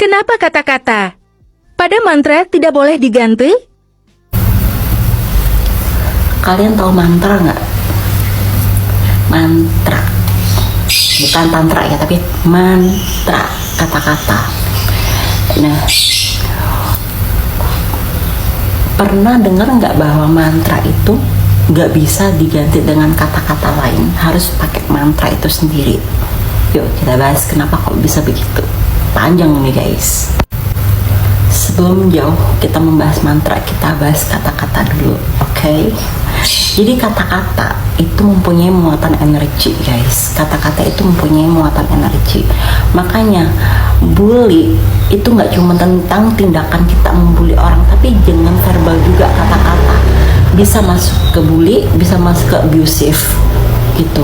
Kenapa kata-kata pada mantra tidak boleh diganti? Kalian tahu mantra nggak? Mantra, bukan tantra ya, tapi mantra, kata-kata. Nah, pernah dengar nggak bahwa mantra itu nggak bisa diganti dengan kata-kata lain, harus pakai mantra itu sendiri? Yuk kita bahas kenapa kok bisa begitu. Panjang nih guys. Sebelum jauh kita membahas mantra, kita bahas kata-kata dulu, oke? Jadi kata-kata itu mempunyai muatan energi guys. Kata-kata itu mempunyai muatan energi. Makanya bully itu nggak cuma tentang tindakan kita membuli orang, tapi jangan verbal juga, kata-kata bisa masuk ke bully, bisa masuk ke abusive gitu.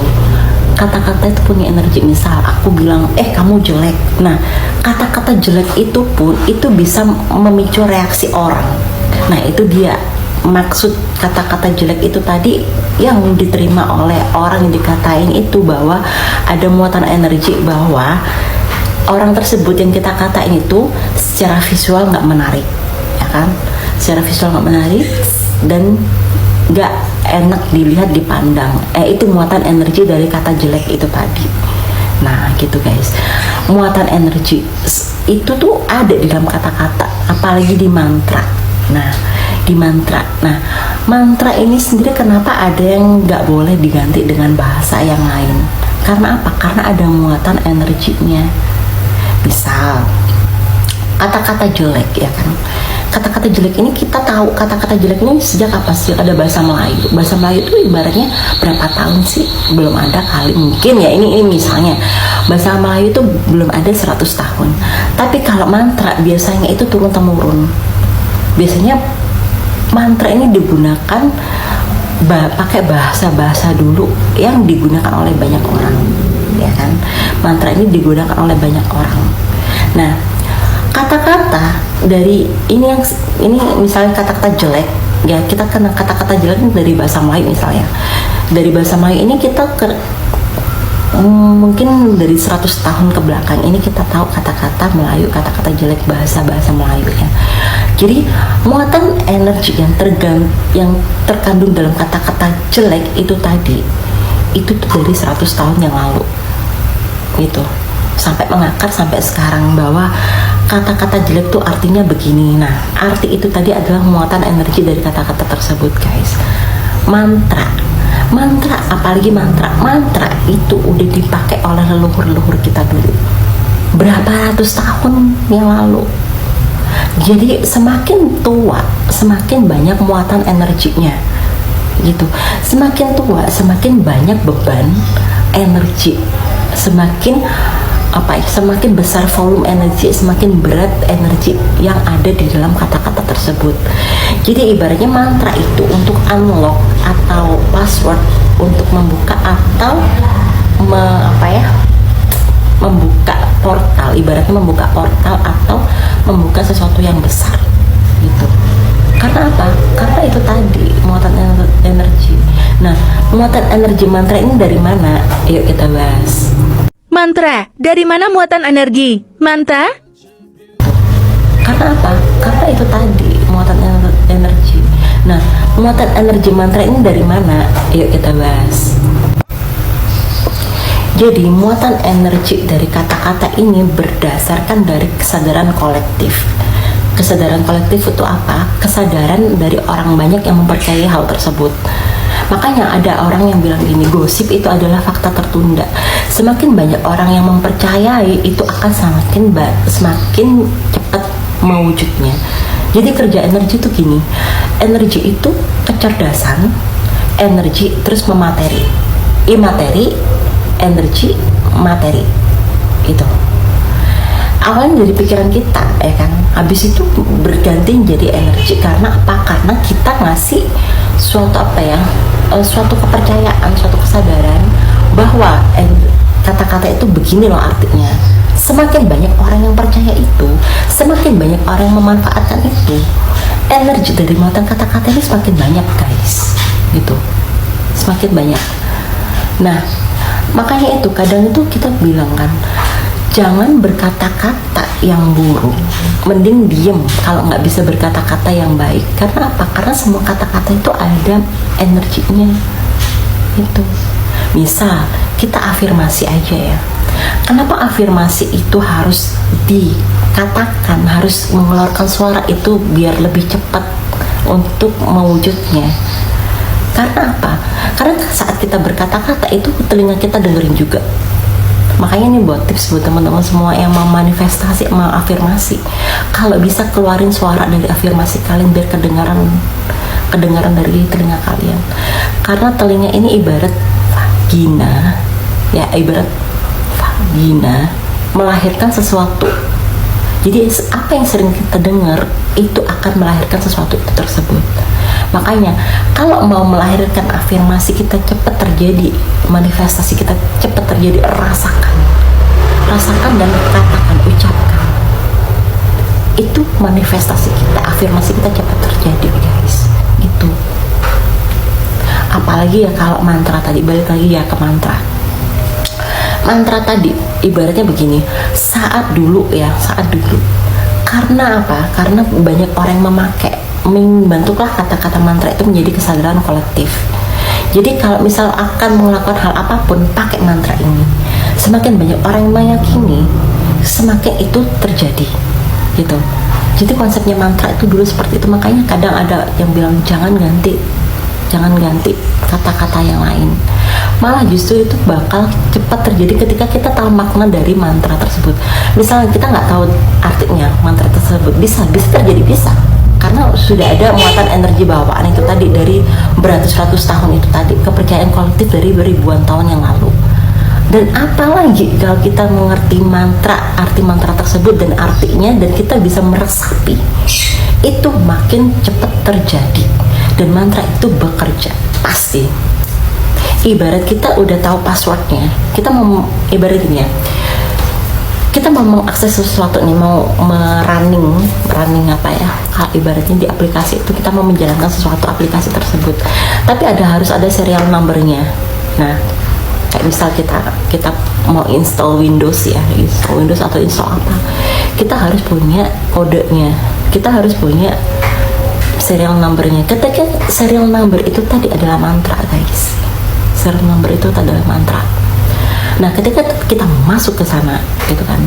Kata-kata itu punya energi. Misal aku bilang kamu jelek, nah kata-kata jelek itu pun itu bisa memicu reaksi orang. Nah itu dia maksud kata-kata jelek itu tadi, yang diterima oleh orang yang dikatain itu, bahwa ada muatan energi bahwa orang tersebut yang kita katain itu secara visual nggak menarik, ya kan? Secara visual nggak menarik dan nggak enak dilihat, dipandang. Itu muatan energi dari kata jelek itu tadi. Nah gitu guys, muatan energi itu tuh ada di dalam kata-kata, apalagi di mantra. Nah di mantra, mantra ini sendiri kenapa ada yang nggak boleh diganti dengan bahasa yang lain? Karena apa? Karena ada muatan energinya. Misal kata-kata jelek, ya kan? Kata-kata jelek ini kita tahu, kata-kata jelek ini sejak apa sih ada bahasa Melayu? Bahasa Melayu itu ibaratnya berapa tahun sih? Belum ada kali, mungkin ya, ini misalnya bahasa Melayu itu belum ada 100 tahun. Tapi kalau mantra biasanya itu turun temurun. Biasanya mantra ini digunakan pakai bahasa-bahasa dulu yang digunakan oleh banyak orang, ya kan? Mantra ini digunakan oleh banyak orang. Nah kata-kata dari ini misalnya kata-kata jelek, ya kita kena kata-kata jelek dari bahasa Melayu misalnya. Dari bahasa Melayu ini kita mungkin dari 100 tahun ke belakang ini kita tahu kata-kata Melayu, kata-kata jelek, bahasa-bahasa Melayu ya. Jadi muatan energi yang terkandung dalam kata-kata jelek itu tadi, itu tuh dari 100 tahun yang lalu gitu, sampai mengakar sampai sekarang, bahwa kata-kata jelek tuh artinya begini. Nah arti itu tadi adalah muatan energi dari kata-kata tersebut guys. Mantra, apalagi mantra itu udah dipakai oleh leluhur-leluhur kita dulu berapa ratus tahun yang lalu. Jadi semakin tua semakin banyak muatan energinya gitu. Semakin tua semakin banyak beban energi, semakin semakin besar volume energi, semakin berat energi yang ada di dalam kata-kata tersebut. Jadi ibaratnya mantra itu untuk unlock atau password untuk membuka atau membuka portal, ibaratnya membuka portal atau membuka sesuatu yang besar gitu. Karena apa? Karena itu tadi muatan energi. Nah muatan energi mantra ini dari mana? Yuk kita bahas. Mantra, dari mana muatan energi? Mantra? Karena apa? Karena itu tadi muatan energi. Nah, muatan energi mantra ini dari mana? Yuk kita bahas. Jadi, muatan energi dari kata-kata ini berdasarkan dari kesadaran kolektif. Kesadaran kolektif itu apa? Kesadaran dari orang banyak yang mempercayai hal tersebut. Makanya ada orang yang bilang gini, gosip itu adalah fakta tertunda. Semakin banyak orang yang mempercayai, itu akan semakin cepat mewujudnya. Jadi kerja energi itu gini, energi itu kecerdasan, energi terus memateri, imateri, energi, materi, itu. Awalnya dari pikiran kita, ya kan, habis itu berganti jadi energi. Karena apa? Karena kita ngasih suatu kepercayaan, suatu kesadaran bahwa kata-kata itu begini loh artinya. Semakin banyak orang yang percaya itu, semakin banyak orang yang memanfaatkan itu, energi dari muatan kata-kata ini semakin banyak guys, gitu, semakin banyak. Nah makanya itu kadang itu kita bilang kan, Jangan berkata-kata yang buruk, mending diem kalau nggak bisa berkata-kata yang baik. Karena apa? Karena semua kata-kata itu ada energinya. Itu misal kita afirmasi aja ya. Kenapa afirmasi itu harus dikatakan, harus mengeluarkan suara itu biar lebih cepat untuk mewujudnya? Karena apa? Karena saat kita berkata-kata itu telinga kita dengerin juga. Makanya nih buat tips buat teman-teman semua yang mau manifestasi, mau afirmasi, kalau bisa keluarin suara dari afirmasi kalian biar kedengaran dari telinga kalian. Karena telinga ini ibarat vagina, ya, ibarat vagina melahirkan sesuatu. Jadi apa yang sering kita dengar itu akan melahirkan sesuatu itu tersebut. Makanya kalau mau melahirkan afirmasi kita cepat terjadi, manifestasi kita cepat terjadi, rasakan dan katakan, ucapkan. Itu manifestasi kita, afirmasi kita cepat terjadi, guys. Gitu. Apalagi ya kalau mantra tadi, balik lagi ya ke mantra. Mantra tadi ibaratnya begini, saat dulu. Karena apa? Karena banyak orang yang membentuklah kata-kata mantra itu menjadi kesadaran kolektif. Jadi kalau misal akan melakukan hal apapun pakai mantra ini, semakin banyak orang yang meyakini, semakin itu terjadi, gitu. Jadi konsepnya mantra itu dulu seperti itu. Makanya kadang ada yang bilang jangan ganti kata-kata yang lain. Malah justru itu bakal cepat terjadi ketika kita tahu makna dari mantra tersebut. Misalnya kita nggak tahu artinya mantra tersebut, bisa terjadi, bisa. Karena sudah ada muatan energi bawaan itu tadi dari beratus-ratus tahun itu tadi, kepercayaan kolektif dari ribuan tahun yang lalu. Dan apalagi kalau kita mengerti arti mantra tersebut dan artinya, dan kita bisa meresapi, itu makin cepat terjadi dan mantra itu bekerja pasti. Ibarat kita udah tahu passwordnya, kita mau ibarat gini ya, kita mau mengakses sesuatu nih, mau running apa ya, ibaratnya di aplikasi itu kita mau menjalankan sesuatu aplikasi tersebut, tapi harus ada serial numbernya. Nah, kayak misal kita mau install Windows ya, install Windows atau install apa, kita harus punya kodenya, kita harus punya serial numbernya. Ketika serial number itu tadi adalah mantra, guys. Serial number itu adalah mantra. Nah, ketika kita masuk ke sana, gitu kan,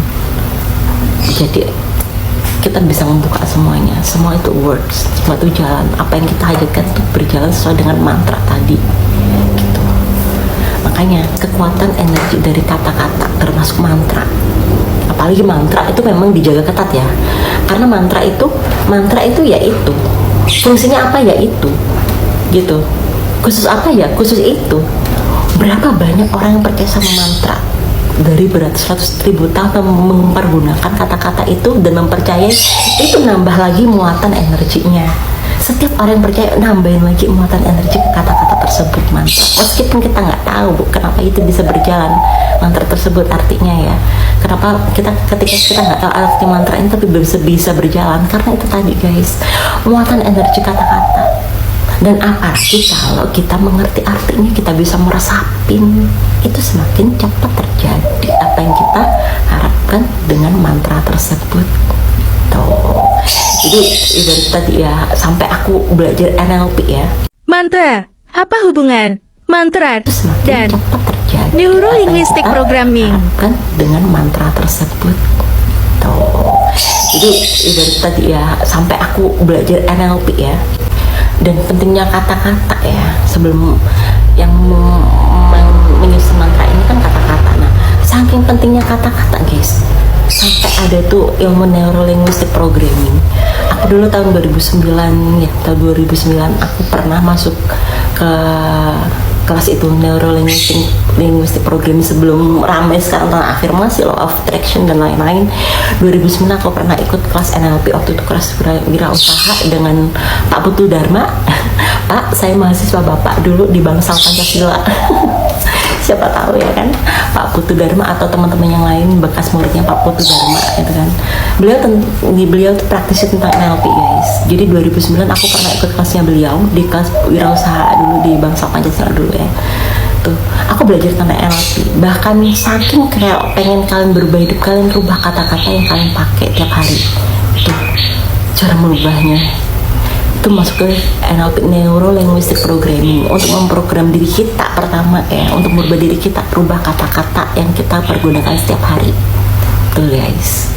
jadi kita bisa membuka semuanya. Semua itu works, semua itu jalan. Apa yang kita hajatkan itu berjalan sesuai dengan mantra tadi, gitu. Makanya kekuatan energi dari kata-kata termasuk mantra. Apalagi mantra itu memang dijaga ketat ya. Karena mantra itu ya itu. Fungsinya apa ya itu, gitu. Khusus apa ya, khusus itu. Berapa banyak orang yang percaya sama mantra dari beratus-ratus ribu tahun mempergunakan kata-kata itu dan mempercayai itu, nambah lagi muatan energinya. Setiap orang yang percaya nambahin lagi muatan energi ke kata-kata tersebut, mantra. Meskipun kita nggak tahu kenapa itu bisa berjalan mantra tersebut artinya ya. Kenapa ketika kita nggak tahu arti mantra ini tapi bisa berjalan, karena itu tadi, guys, muatan energi kata-kata. Dan apalagi kalau kita mengerti artinya, kita bisa meresapin, itu semakin cepat terjadi apa yang kita harapkan dengan mantra tersebut. Tuh. Jadi ibarat tadi ya, sampai aku belajar NLP ya. Mantra, apa hubungan mantra Itu semakin dan cepat terjadi neurolinguistic apa yang kita programming harapkan dengan mantra tersebut. Tuh. Jadi ibarat tadi ya, sampai aku belajar NLP ya. Dan pentingnya kata-kata ya, sebelum yang menyusun mantra ini kan kata-kata. Nah, saking pentingnya kata-kata, guys, sampai ada tuh ilmu neurolinguistic programming. Aku dulu tahun 2009 aku pernah masuk ke kelas itu, neurolinguistic programming, sebelum ramai sekarang tentang afirmasi, law of attraction dan lain-lain. 2009 aku pernah ikut kelas NLP, waktu itu kelas wirausaha dengan Pak Putu Dharma. Pak, saya mahasiswa Bapak dulu di Bangsal Pancasila. Siapa tahu ya kan, Pak Putu Dharma atau teman-teman yang lain bekas muridnya Pak Putu Dharma gitu kan. Beliau tuh praktisi tentang NLP, guys. Jadi 2009 aku pernah ikut kelasnya beliau di kelas wirausaha dulu di Bangsal Pancasila dulu ya. Tuh, aku belajar tentang NLP. Bahkan saking kayak pengen kalian berubah hidup, kalian rubah kata-kata yang kalian pakai tiap hari. Tuh, cara merubahnya itu masuk ke NLP, Neuro Linguistic Programming, untuk memprogram diri kita pertama ya, untuk merubah diri kita, rubah kata-kata yang kita pergunakan setiap hari. Tuh guys.